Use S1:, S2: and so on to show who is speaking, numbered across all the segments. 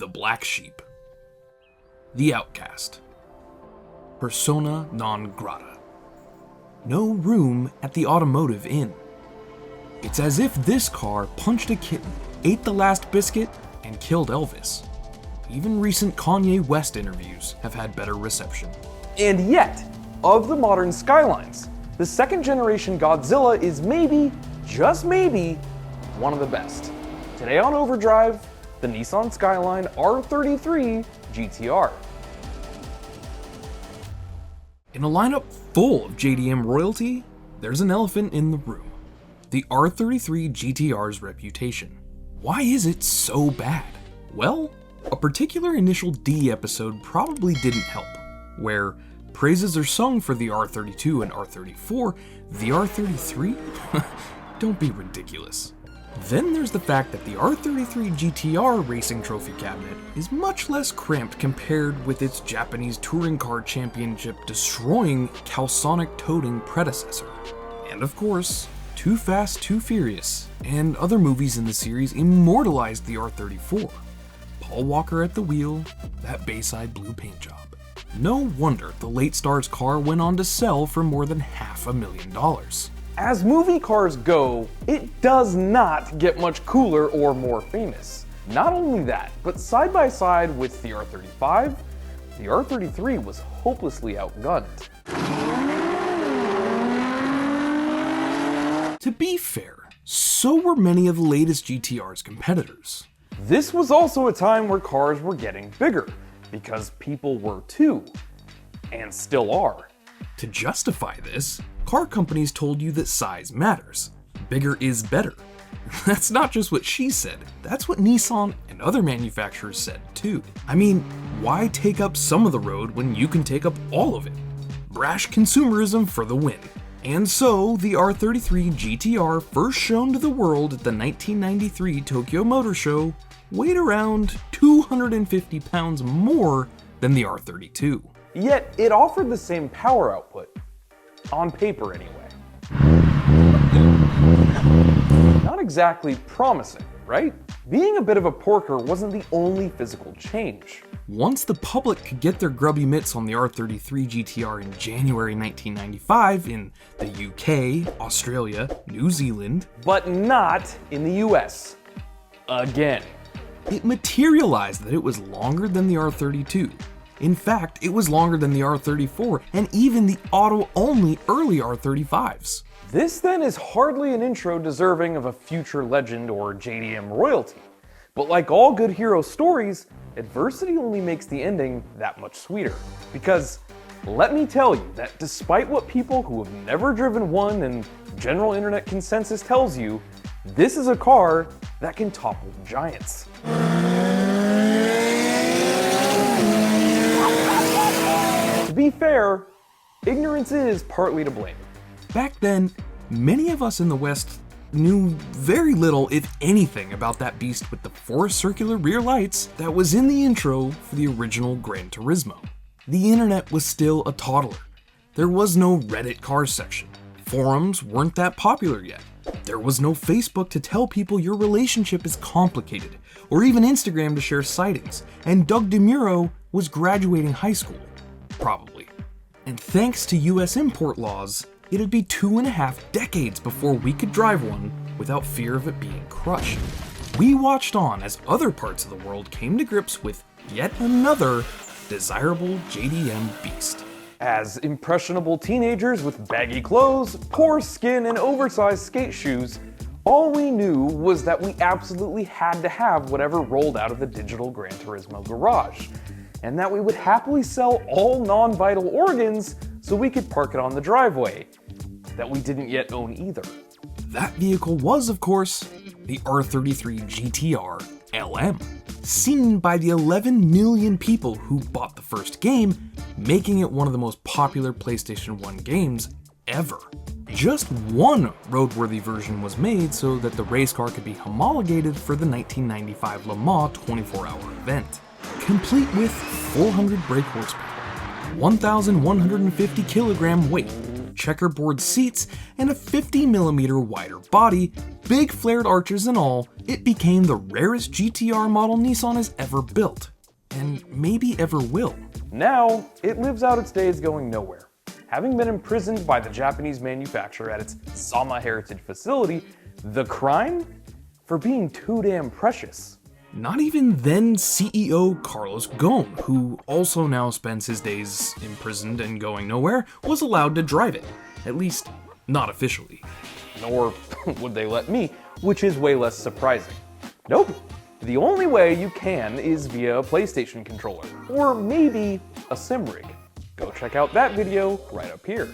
S1: the black sheep, the outcast, persona non grata. No room at the automotive inn. It's as if this car punched a kitten, ate the last biscuit, and killed Elvis. Even recent Kanye West interviews have had better reception.
S2: And yet, of the modern Skylines, the second generation Godzilla is maybe, just maybe, one of the best. Today on Overdrive, the Nissan Skyline R33 GTR.
S1: In a lineup full of JDM royalty, there's an elephant in the room. The R33 GTR's reputation. Why is it so bad? Well, a particular Initial D episode probably didn't help, where praises are sung for the R32 and R34, the R33? Don't be ridiculous. Then there's the fact that the R33 GTR racing trophy cabinet is much less cramped compared with its Japanese touring car championship destroying calsonic toting predecessor. And of course, Too Fast, Too Furious and other movies in the series immortalized the R34. Paul Walker at the wheel, that Bayside blue paint job. No wonder the late star's car went on to sell for more than $500,000.
S2: As movie cars go, it does not get much cooler or more famous. Not only that, but side by side with the R35, the R33 was hopelessly outgunned.
S1: To be fair, so were many of the latest GTR's competitors.
S2: This was also a time where cars were getting bigger, because people were too, and still are.
S1: To justify this, car companies told you that size matters. Bigger is better. That's not just what she said, that's what Nissan and other manufacturers said too. I mean, why take up some of the road when you can take up all of it? Brash consumerism for the win. And so, the R33 GTR, first shown to the world at the 1993 Tokyo Motor Show, weighed around 250 pounds more than the R32.
S2: Yet, it offered the same power output. On paper, anyway. Not exactly promising, right? Being a bit of a porker wasn't the only physical change.
S1: Once the public could get their grubby mitts on the R33 GTR in January 1995 in the UK, Australia, New Zealand,
S2: but not in the US. Again.
S1: It materialized that it was longer than the R32. In fact, it was longer than the R34 and even the auto-only early R35s.
S2: This then is hardly an intro deserving of a future legend or JDM royalty. But like all good hero stories, adversity only makes the ending that much sweeter. Because let me tell you that despite what people who have never driven one and general internet consensus tells you, this is a car that can topple giants. To be fair, ignorance is partly to blame.
S1: Back then, many of us in the West knew very little, if anything, about that beast with the 4 circular rear lights that was in the intro for the original Gran Turismo. The internet was still a toddler. There was no Reddit cars section. Forums weren't that popular yet. There was no Facebook to tell people your relationship is complicated, or even Instagram to share sightings, and Doug DeMuro was graduating high school. Probably. And thanks to US import laws, it'd be 2.5 decades before we could drive one without fear of it being crushed. We watched on as other parts of the world came to grips with yet another desirable JDM beast.
S2: As impressionable teenagers with baggy clothes, poor skin, and oversized skate shoes, all we knew was that we absolutely had to have whatever rolled out of the digital Gran Turismo garage, and that we would happily sell all non-vital organs so we could park it on the driveway, that we didn't yet own either.
S1: That vehicle was, of course, the R33 GTR LM, seen by the 11 million people who bought the first game, making it one of the most popular PlayStation 1 games ever. Just one roadworthy version was made so that the race car could be homologated for the 1995 Le Mans 24-hour event, complete with 400 brake horsepower, 1,150 kilogram weight, checkerboard seats, and a 50mm wider body, big flared arches and all, it became the rarest GTR model Nissan has ever built, and maybe ever will.
S2: Now, it lives out its days going nowhere. Having been imprisoned by the Japanese manufacturer at its Sama Heritage facility, the crime? For being too damn precious.
S1: Not even then CEO Carlos Ghosn, who also now spends his days imprisoned and going nowhere, was allowed to drive it. At least, not officially.
S2: Nor would they let me, which is way less surprising. Nope. The only way you can is via a PlayStation controller, or maybe a sim rig. Go check out that video right up here.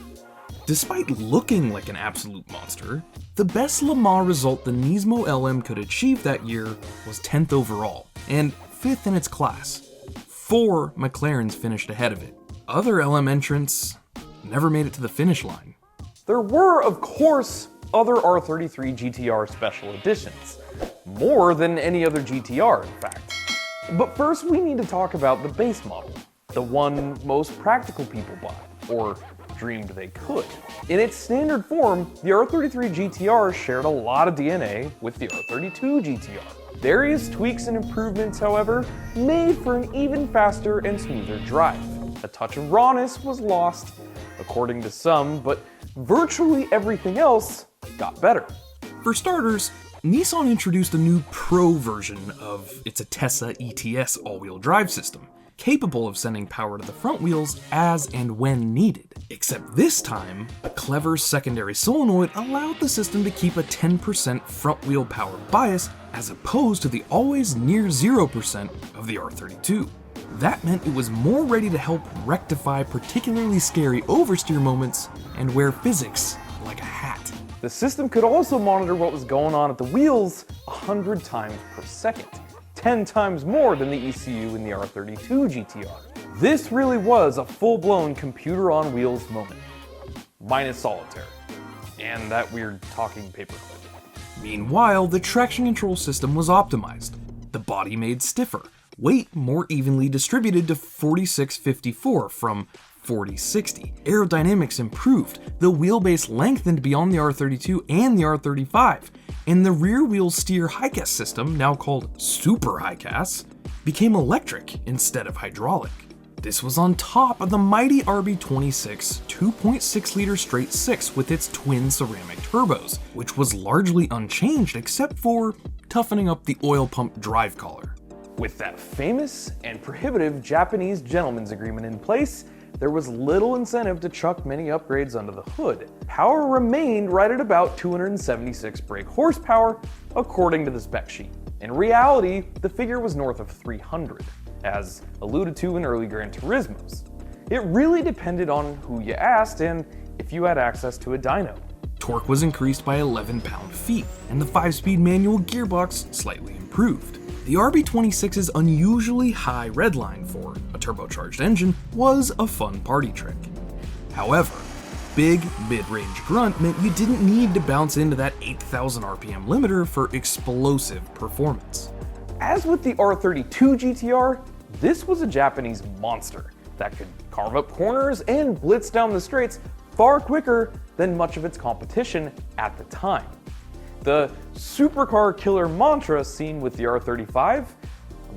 S1: Despite looking like an absolute monster, the best Le Mans result the Nismo LM could achieve that year was 10th overall, and 5th in its class. 4 McLarens finished ahead of it. Other LM entrants never made it to the finish line.
S2: There were, of course, other R33 GTR special editions. More than any other GTR, in fact. But first we need to talk about the base model. The one most practical people bought, or dreamed they could. In its standard form, the R33 GTR shared a lot of DNA with the R32 GTR. Various tweaks and improvements, however, made for an even faster and smoother drive. A touch of rawness was lost, according to some, but virtually everything else got better.
S1: For starters, Nissan introduced a new Pro version of its Atessa ETS all-wheel drive system, capable of sending power to the front wheels as and when needed. Except this time, a clever secondary solenoid allowed the system to keep a 10% front wheel power bias as opposed to the always near 0% of the R32. That meant it was more ready to help rectify particularly scary oversteer moments and wear physics like a hat.
S2: The system could also monitor what was going on at the wheels 100 times per second. 10 times more than the ECU in the R32 GTR. This really was a full-blown computer on wheels moment. Minus solitaire. And that weird talking paperclip.
S1: Meanwhile, the traction control system was optimized. The body made stiffer, weight more evenly distributed to 46/54 from 40/60. Aerodynamics improved, the wheelbase lengthened beyond the R32 and the R35, and the rear wheel steer high-gas system, now called Super High-Gas, became electric instead of hydraulic. This was on top of the mighty RB26 2.6-liter straight 6 with its twin ceramic turbos, which was largely unchanged except for toughening up the oil pump drive collar.
S2: With that famous and prohibitive Japanese gentleman's agreement in place, there was little incentive to chuck many upgrades under the hood. Power remained right at about 276 brake horsepower, according to the spec sheet. In reality, the figure was north of 300, as alluded to in early Gran Turismos. It really depended on who you asked and if you had access to a dyno.
S1: Torque was increased by 11 pound-feet, and the 5-speed manual gearbox slightly improved. The RB26's unusually high redline for a turbocharged engine was a fun party trick. However, big mid-range grunt meant you didn't need to bounce into that 8,000 RPM limiter for explosive performance.
S2: As with the R32 GTR, this was a Japanese monster that could carve up corners and blitz down the straights far quicker than much of its competition at the time. The supercar killer mantra seen with the R35,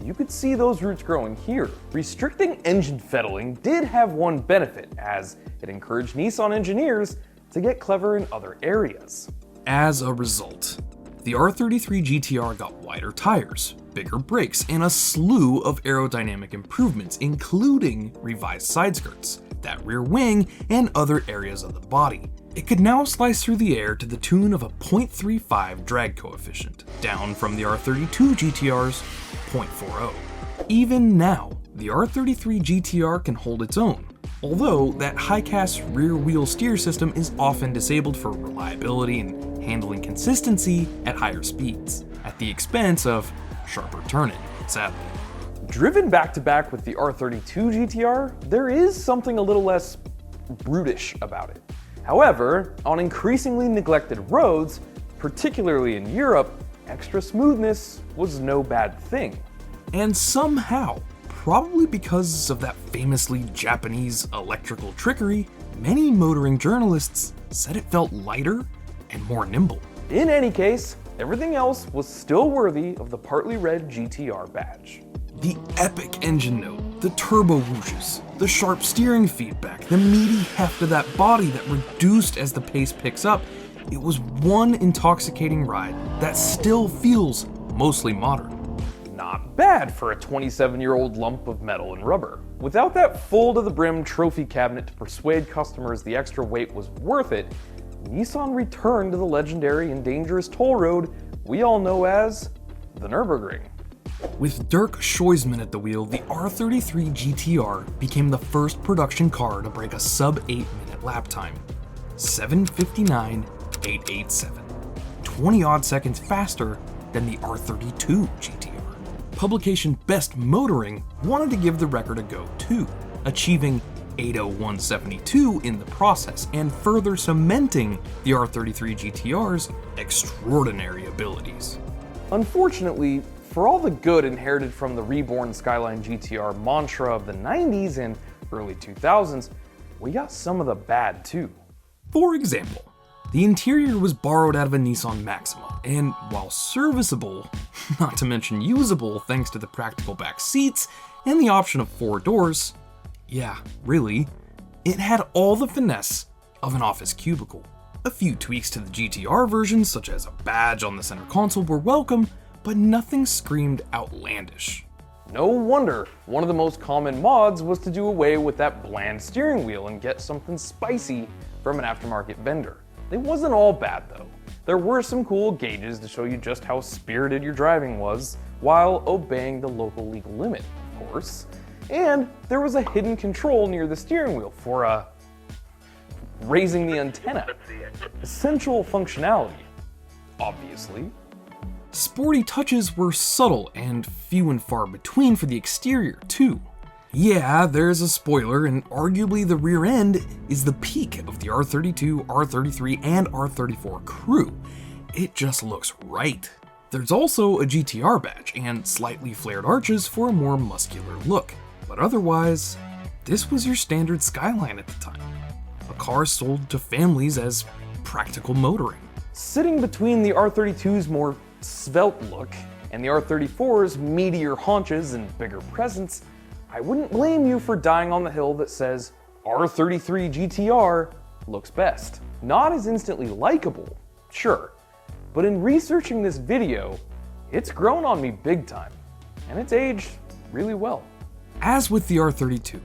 S2: you could see those roots growing here. Restricting engine fettling did have one benefit, as it encouraged Nissan engineers to get clever in other areas.
S1: As a result, the R33 GTR got wider tires, bigger brakes, and a slew of aerodynamic improvements, including revised side skirts, that rear wing, and other areas of the body. It could now slice through the air to the tune of a 0.35 drag coefficient, down from the R32 GTR's 0.40. Even now, the R33 GTR can hold its own, although that high-cast rear-wheel steer system is often disabled for reliability and handling consistency at higher speeds, at the expense of sharper turning, sadly.
S2: Driven back-to-back with the R32 GTR, there is something a little less brutish about it. However, on increasingly neglected roads, particularly in Europe, extra smoothness was no bad thing.
S1: And somehow, probably because of that famously Japanese electrical trickery, many motoring journalists said it felt lighter and more nimble.
S2: In any case, everything else was still worthy of the partly red GTR badge.
S1: The epic engine note, the turbo whooshes, the sharp steering feedback, the meaty heft of that body that reduced as the pace picks up, it was one intoxicating ride that still feels mostly modern.
S2: Not bad for a 27-year-old lump of metal and rubber. Without that full-to-the-brim trophy cabinet to persuade customers the extra weight was worth it, Nissan returned to the legendary and dangerous toll road we all know as the Nurburgring.
S1: With Dirk Scheusman at the wheel, the R33 GTR became the first production car to break a sub-8-minute lap time. 7:59.887. 20-odd seconds faster than the R32 GTR. Publication Best Motoring wanted to give the record a go too, achieving 8:01.72 in the process and further cementing the R33 GTR's extraordinary abilities.
S2: Unfortunately, for all the good inherited from the reborn Skyline GTR mantra of the 90s and early 2000s, we got some of the bad too.
S1: For example, the interior was borrowed out of a Nissan Maxima, and while serviceable, not to mention usable thanks to the practical back seats and the option of 4 doors, yeah, really, it had all the finesse of an office cubicle. A few tweaks to the GTR version, such as a badge on the center console, were welcome, but nothing screamed outlandish.
S2: No wonder one of the most common mods was to do away with that bland steering wheel and get something spicy from an aftermarket vendor. It wasn't all bad though. There were some cool gauges to show you just how spirited your driving was, while obeying the local legal limit, of course. And there was a hidden control near the steering wheel for raising the antenna. Essential functionality, obviously.
S1: Sporty touches were subtle and few and far between for the exterior too. Yeah, there's a spoiler, and arguably the rear end is the peak of the R32, R33, and R34 crew. It just looks right. There's also a GTR badge and slightly flared arches for a more muscular look. But otherwise, this was your standard Skyline at the time. A car sold to families as practical motoring.
S2: Sitting between the R32's more svelte look and the R34's meatier haunches and bigger presence, I wouldn't blame you for dying on the hill that says R33 GTR looks best. Not as instantly likable, sure, but in researching this video, it's grown on me big time, and it's aged really well.
S1: As with the R32,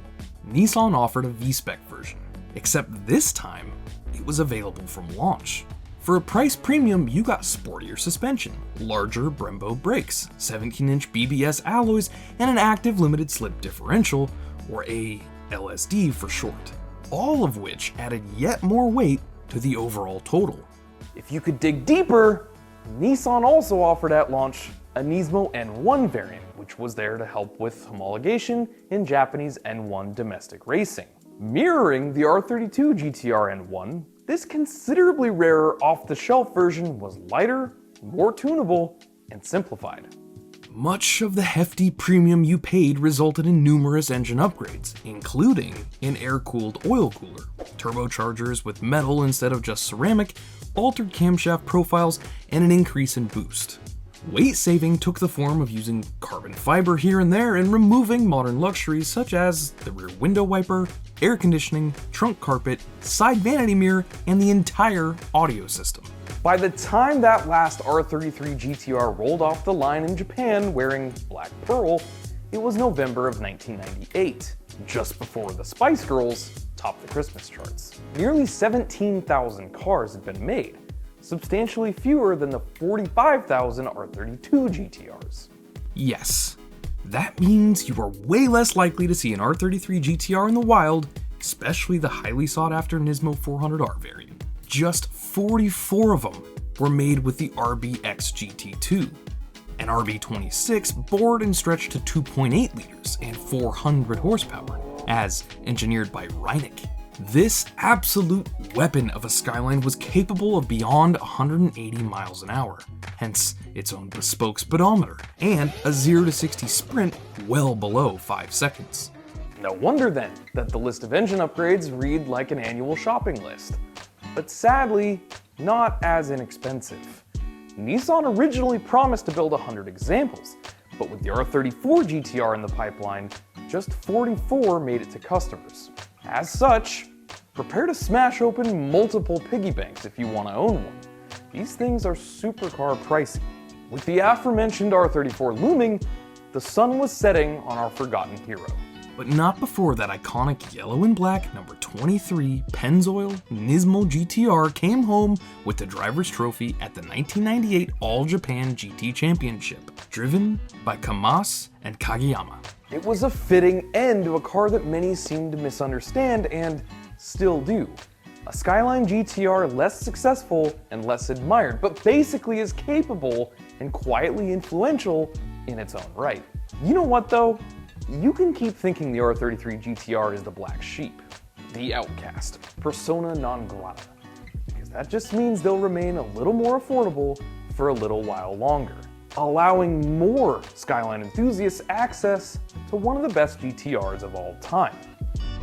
S1: Nissan offered a V-Spec version, except this time, it was available from launch. For a price premium, you got sportier suspension, larger Brembo brakes, 17-inch BBS alloys, and an active limited slip differential, or ALSD for short, all of which added yet more weight to the overall total.
S2: If you could dig deeper, Nissan also offered at launch a Nismo N1 variant, which was there to help with homologation in Japanese N1 domestic racing. Mirroring the R32 GTR N1, this considerably rarer off-the-shelf version was lighter, more tunable, and simplified.
S1: Much of the hefty premium you paid resulted in numerous engine upgrades, including an air-cooled oil cooler, turbochargers with metal instead of just ceramic, altered camshaft profiles, and an increase in boost. Weight saving took the form of using carbon fiber here and there and removing modern luxuries such as the rear window wiper, air conditioning, trunk carpet, side vanity mirror, and the entire audio system.
S2: By the time that last R33 GTR rolled off the line in Japan wearing black pearl, it was November of 1998, just before the Spice Girls topped the Christmas charts. Nearly 17,000 cars had been made, substantially fewer than the 45,000 R32 GTRs.
S1: Yes, that means you are way less likely to see an R33 GTR in the wild, especially the highly sought after Nismo 400R variant. Just 44 of them were made with the RBX GT2, an RB26 bored and stretched to 2.8 liters and 400 horsepower, as engineered by Reineck. This absolute weapon of a Skyline was capable of beyond 180 miles an hour, hence its own bespoke speedometer, and a 0 to 60 sprint well below 5 seconds.
S2: No wonder then that the list of engine upgrades read like an annual shopping list. But sadly, not as inexpensive. Nissan originally promised to build 100 examples, but with the R34 GTR in the pipeline, just 44 made it to customers. As such, prepare to smash open multiple piggy banks if you want to own one. These things are supercar pricey. With the aforementioned R34 looming, the sun was setting on our forgotten hero.
S1: But not before that iconic yellow and black number 23 Pennzoil Nismo GTR came home with the driver's trophy at the 1998 All Japan GT Championship, driven by Kamase and Kageyama.
S2: It was a fitting end to a car that many seem to misunderstand and still do. A Skyline GTR less successful and less admired, but basically as capable and quietly influential in its own right. You know what though? You can keep thinking the R33 GTR is the black sheep, the outcast, persona non grata, because that just means they'll remain a little more affordable for a little while longer, allowing more Skyline enthusiasts access to one of the best GTRs of all time.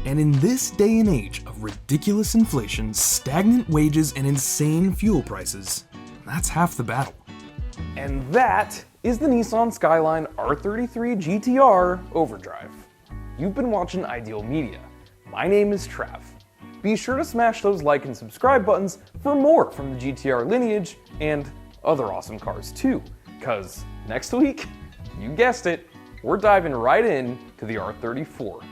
S1: And in this day and age of ridiculous inflation, stagnant wages, and insane fuel prices, that's half the battle.
S2: And that is the Nissan Skyline R33 GTR Overdrive. You've been watching Ideal Media. My name is Trav. Be sure to smash those like and subscribe buttons for more from the GTR lineage and other awesome cars too, because next week, you guessed it, we're diving right in to the R34.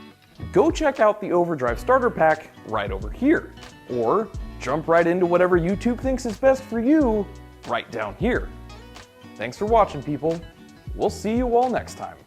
S2: Go check out the Overdrive starter pack right over here, or jump right into whatever YouTube thinks is best for you right down here. Thanks for watching, people. We'll see you all next time.